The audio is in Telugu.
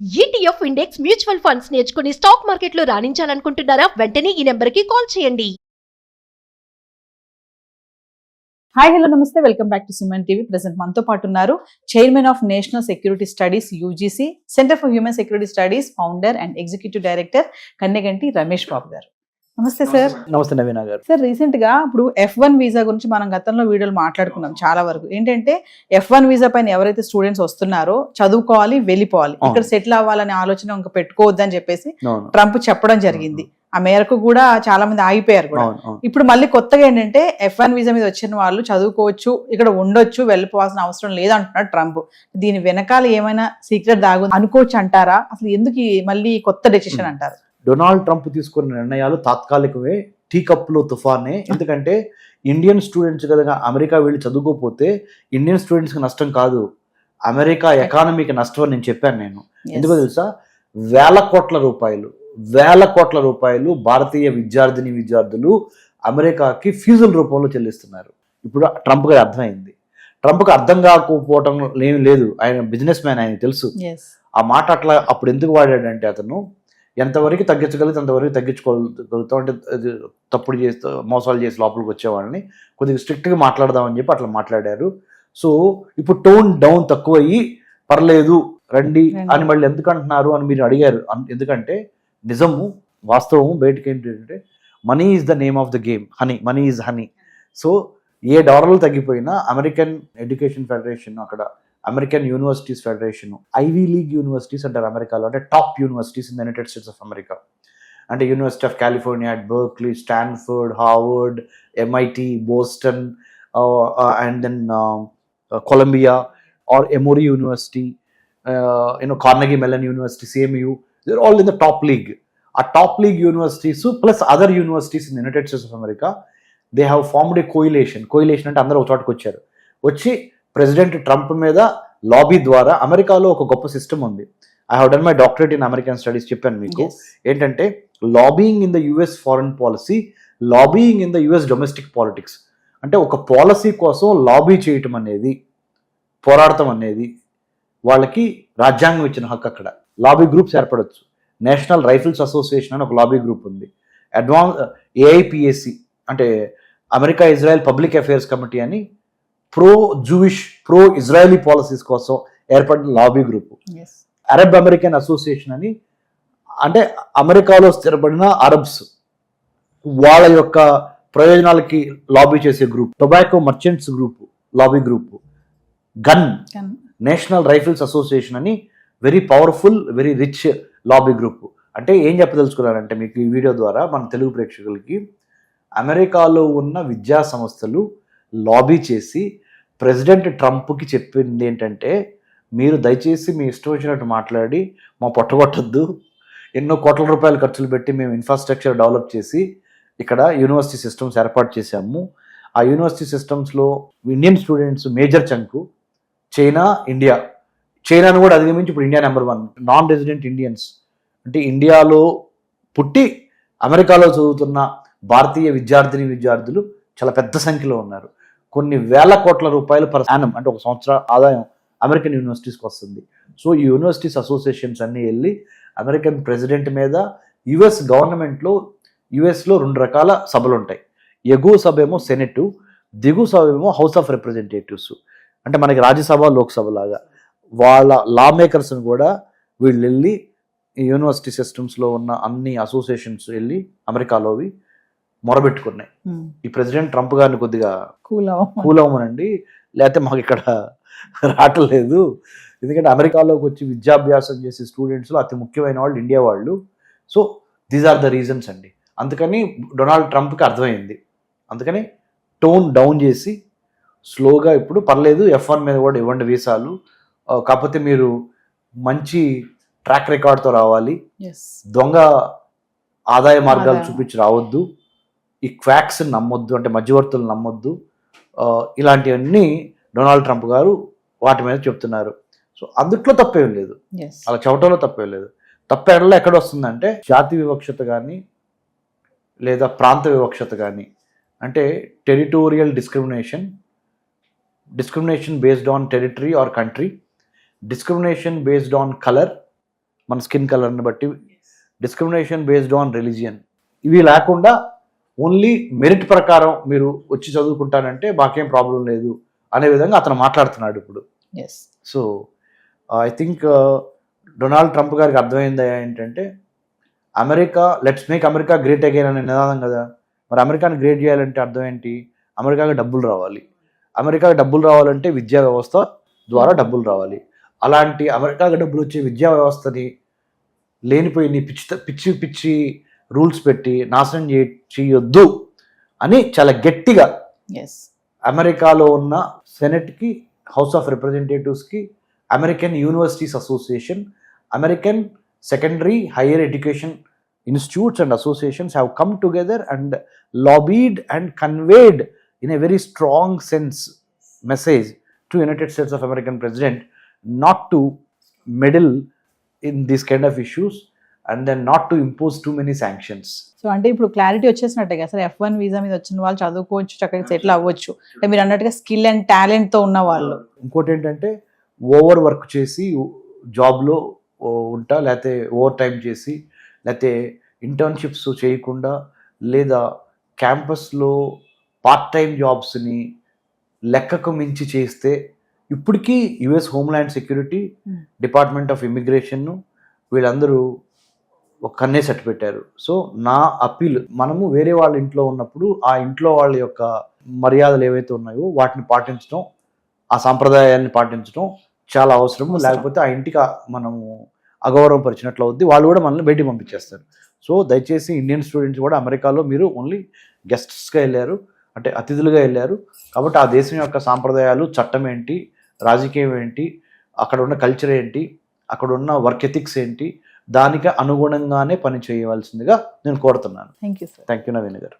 ఈటీఎఫ్ ఇండెక్స్ మ్యూచువల్ ఫండ్స్ నేర్చుకుని స్టాక్ మార్కెట్లో రాణించాలనుకుంటున్నారా? వెంటనే ఈ నెంబర్కి కాల్ చేయండి. హాయ్ హలో నమస్తే, welcome back to Suman TV. Present మనతో పాటు ఉన్నారు chairman of national security studies UGC centre for human security studies founder and executive director Kanneganti Ramesh Babu గారు. నమస్తే సార్. నమస్తే నవీన గారు. సార్, రీసెంట్ గా ఇప్పుడు F1 వీసా గురించి మనం గతంలో వీడియోలు మాట్లాడుకున్నాం చాలా వరకు. ఏంటంటే F1 వీసా పైన ఎవరైతే స్టూడెంట్స్ వస్తున్నారో చదువుకోవాలి, వెళ్ళిపోవాలి, ఇక్కడ సెటిల్ అవ్వాలనే ఆలోచన ఇంకా పెట్టుకోవద్దని చెప్పేసి ట్రంప్ చెప్పడం జరిగింది. ఆ మేరకు కూడా చాలా మంది ఆగిపోయారు కూడా. ఇప్పుడు మళ్ళీ కొత్తగా ఏంటంటే F1 వీసా మీద వచ్చిన వాళ్ళు చదువుకోవచ్చు, ఇక్కడ ఉండొచ్చు, వెళ్ళిపోవాల్సిన అవసరం లేదంటున్నాడు ట్రంప్. దీని వెనకాల ఏమైనా సీక్రెట్ దాగు అనుకోవచ్చు అంటారా? అసలు ఎందుకు మళ్ళీ కొత్త డెసిషన్ అంటారు? డొనాల్డ్ ట్రంప్ తీసుకున్న నిర్ణయాలు తాత్కాలికమే, టీ కప్లో తుఫానే. ఎందుకంటే ఇండియన్ స్టూడెంట్స్ కనుక అమెరికా వెళ్ళి చదువుకోకపోతే ఇండియన్ స్టూడెంట్స్కి నష్టం కాదు, అమెరికా ఎకానమీకి నష్టం అని నేను చెప్పాను. ఎందుకో తెలుసా? వేల కోట్ల రూపాయలు భారతీయ విద్యార్థులు అమెరికాకి ఫీజుల రూపంలో చెల్లిస్తున్నారు. ఇప్పుడు ట్రంప్ గారు అర్థమైంది. ట్రంప్కి అర్థం కాకపోవటం ఏమి లేదు, ఆయన బిజినెస్ మ్యాన్, ఆయన తెలుసు. ఆ మాట అట్లా అప్పుడు ఎందుకు వాడాడంటే అతను ఎంతవరకు తగ్గించగలిగితే అంతవరకు తగ్గించుకోగలుగుతాం. అంటే తప్పుడు చేస్తూ మోసాలు చేసి లోపలికి వచ్చేవాళ్ళని కొద్దిగా స్ట్రిక్ట్గా మాట్లాడదామని చెప్పి అట్లా మాట్లాడారు. సో ఇప్పుడు టోన్ డౌన్ తక్కువయ్యి పర్లేదు రండి అని మళ్ళీ ఎందుకు అంటున్నారు అని మీరు అడిగారు. ఎందుకంటే నిజము, వాస్తవము బయటకు ఏంటంటే money is the name of the game, money is honey. So ఏ డాలర్లు తగ్గిపోయినా అమెరికన్ ఎడ్యుకేషన్ ఫెడరేషన్, అక్కడ American universities federation, Ivy League universities అంటారు అమెరికాలో, అంటే top universities in the United States of America. అంటే university of California, Berkeley, Stanford, Harvard, MIT, Boston, and then Columbia or Emory university, Carnegie Mellon university, CMU, they're all in the top league. A top league universities plus other universities in the United States of America, they have formed a coalition అంటే అందరూ ఒక చోటకు వచ్చి ప్రెసిడెంట్ ట్రంప్ మీద లాబీ ద్వారా, అమెరికాలో ఒక గొప్ప సిస్టమ్ ఉంది. I have done my doctorate in American studies, చెప్పాను మీకు. ఏంటంటే lobbying in the US foreign policy, lobbying in the US domestic politics. అంటే ఒక పాలసీ కోసం లాబీ చేయటం అనేది, పోరాడటం అనేది వాళ్ళకి రాజ్యాంగం ఇచ్చిన హక్కు. అక్కడ లాబీ గ్రూప్స్ ఏర్పడవచ్చు. నేషనల్ రైఫిల్స్ అసోసియేషన్ అని ఒక లాబీ గ్రూప్ ఉంది. AIPAC అంటే America Israel public affairs committee అని pro Jewish, pro Israeli policies కోసం ఏర్పడిన lobby group. Arab American association అని, అంటే అమెరికాలో స్థిరపడిన అరబ్స్ వాళ్ళ యొక్క ప్రయోజనాలకి లాబీ చేసే గ్రూప్. Tobacco merchants group lobby group. Gun national rifles association అని very powerful, very rich lobby group. అంటే ఏం చెప్పదలుచుకున్నారంటే మీకు ఈ వీడియో ద్వారా మన తెలుగు ప్రేక్షకులకి, అమెరికాలో ఉన్న విద్యా సంస్థలు లాబీ చేసి ప్రెసిడెంట్ ట్రంప్కి చెప్పింది ఏంటంటే, మీరు దయచేసి మీ ఇష్టం వచ్చినట్టు మాట్లాడి మా పొట్టగొట్టద్దు, ఎన్నో కోట్ల రూపాయలు ఖర్చులు పెట్టి మేము ఇన్ఫ్రాస్ట్రక్చర్ డెవలప్ చేసి ఇక్కడ యూనివర్సిటీ సిస్టమ్స్ ఏర్పాటు చేశాము. ఆ యూనివర్సిటీ సిస్టమ్స్లో ఇండియన్ స్టూడెంట్స్ మేజర్ చంకు. చైనాను కూడా అధిగమించి ఇప్పుడు India number 1. Non resident Indians అంటే ఇండియాలో పుట్టి అమెరికాలో చదువుతున్న భారతీయ విద్యార్థులు చాలా పెద్ద సంఖ్యలో ఉన్నారు. కొన్ని వేల కోట్ల రూపాయలు పర్ యానం, అంటే ఒక సంవత్సర ఆదాయం అమెరికన్ యూనివర్సిటీస్కి వస్తుంది. సో ఈ యూనివర్సిటీస్ అసోసియేషన్స్ అన్నీ వెళ్ళి అమెరికన్ ప్రెసిడెంట్ మీద, US గవర్నమెంట్లో US లో 2 రకాల సభలు ఉంటాయి. ఎగువ సభ ఏమో సెనెట్, దిగువ సభ ఏమో హౌస్ ఆఫ్ రిప్రజెంటేటివ్స్. అంటే మనకి రాజ్యసభ, లోక్సభ లాగా. వాళ్ళ లా మేకర్స్ని కూడా వీళ్ళు వెళ్ళి ఈ యూనివర్సిటీ సిస్టమ్స్లో ఉన్న అన్ని అసోసియేషన్స్ వెళ్ళి అమెరికాలోవి మొరబెట్టుకున్నాయి. ఈ ప్రెసిడెంట్ ట్రంప్ గారిని కొద్దిగా కూల్ అవ్వమనండి, లేకపోతే మాకు ఇక్కడ రావట్లేదు. ఎందుకంటే అమెరికాలోకి వచ్చి విద్యాభ్యాసం చేసే స్టూడెంట్స్లో అతి ముఖ్యమైన వాళ్ళు ఇండియా వాళ్ళు. So these are the reasons అండి. అందుకని డొనాల్డ్ ట్రంప్కి అర్థమైంది. అందుకని టోన్ డౌన్ చేసి స్లోగా ఇప్పుడు పర్లేదు, F1 మీద కూడా ఇవ్వండి వీసాలు, కాకపోతే మీరు మంచి ట్రాక్ రికార్డ్తో రావాలి, దొంగ ఆదాయ మార్గాలు చూపించి రావద్దు, ఈ క్వాక్స్ నమ్మొద్దు, అంటే మధ్యవర్తులు నమ్మొద్దు, ఇలాంటివన్నీ డొనాల్డ్ ట్రంప్ గారు వాటి మీద చెప్తున్నారు. సో అందుట్లో తప్పేం లేదు, అలా చెప్పడంలో తప్పేం లేదు. తప్పేడలో ఎక్కడ వస్తుందంటే జాతి వివక్షత కానీ లేదా ప్రాంత వివక్షత కానీ, అంటే territorial discrimination based on territory or country, discrimination based on color, మన స్కిన్ కలర్ని బట్టి, డిస్క్రిమినేషన్ బేస్డ్ ఆన్ రిలీజియన్, ఇవి లేకుండా ఓన్లీ మెరిట్ ప్రకారం మీరు వచ్చి చదువుకుంటానంటే మాకేం ప్రాబ్లం లేదు అనే విధంగా అతను మాట్లాడుతున్నాడు ఇప్పుడు. Yes. So I think Donald Trump గారికి అర్థమైంది ఏంటంటే America, let's make America great again అనే నినాదం కదా. మరి అమెరికాని గ్రేట్ చేయాలంటే అర్థం ఏంటి? అమెరికాకి డబ్బులు రావాలి. అమెరికాకి డబ్బులు రావాలంటే విద్యా వ్యవస్థ ద్వారా డబ్బులు రావాలి. అలాంటి అమెరికాకి డబ్బులు వచ్చే విద్యా వ్యవస్థని లేనిపోయి పిచ్చి పిచ్చి రూల్స్ పెట్టి నాశనం చేయొద్దు అని చాలా గట్టిగా ఎస్. అమెరికాలో ఉన్న సెనెట్కి, హౌస్ ఆఫ్ రిప్రజెంటేటివ్స్కి, American universities association, American secondary higher education institutes and associations have come together and lobbied and conveyed in a very strong sense message to United States of American president not to meddle in these kind of issues and then not to impose too many sanctions. So అంటే ఇప్పుడు క్లారిటీ వచ్చేసినట్టే కదా సార్, F1 వీసా మీద వచ్చిన వాళ్ళు చదువుకోవచ్చు, చక్కగా సెటిల్ అవ్వచ్చు, అంటే మీరు అన్నట్టుగా స్కిల్ అండ్ టాలెంట్తో ఉన్న వాళ్ళు. ఇంకోటి ఏంటంటే ఓవర్ వర్క్ చేసి జాబ్లో ఉంటా, లేకపోతే ఓవర్ టైం చేసి, లేకపోతే ఇంటర్న్షిప్స్ చేయకుండా, లేదా క్యాంపస్లో పార్ట్ టైం జాబ్స్ని లెక్కకు మించి చేస్తే ఇప్పటికీ US homeland security, department of immigration వీళ్ళందరూ ఒక కన్నే సెట్ పెట్టారు. సో నా అప్పీల్, మనము వేరే వాళ్ళ ఇంట్లో ఉన్నప్పుడు ఆ ఇంట్లో వాళ్ళ యొక్క మర్యాదలు ఏవైతే ఉన్నాయో వాటిని పాటించడం, ఆ సాంప్రదాయాన్ని పాటించడం చాలా అవసరము. లేకపోతే ఆ ఇంటికి మనము అగౌరవం పరిచినట్లు అవుద్ది, వాళ్ళు కూడా మనల్ని బయటికి పంపించేస్తారు. సో దయచేసి ఇండియన్ స్టూడెంట్స్ కూడా అమెరికాలో మీరు ఓన్లీ గెస్ట్స్గా వెళ్ళారు, అంటే అతిథులుగా వెళ్ళారు కాబట్టి ఆ దేశం యొక్క సాంప్రదాయాలు, చట్టం ఏంటి, రాజకీయం ఏంటి, అక్కడ ఉన్న కల్చర్ ఏంటి, అక్కడ ఉన్న వర్క్ ఎథిక్స్ ఏంటి, దానికి అనుగుణంగానే పని చేయవలసిందిగా నేను కోరుతున్నాను. Thank you sir. Thank you Naveen గారు.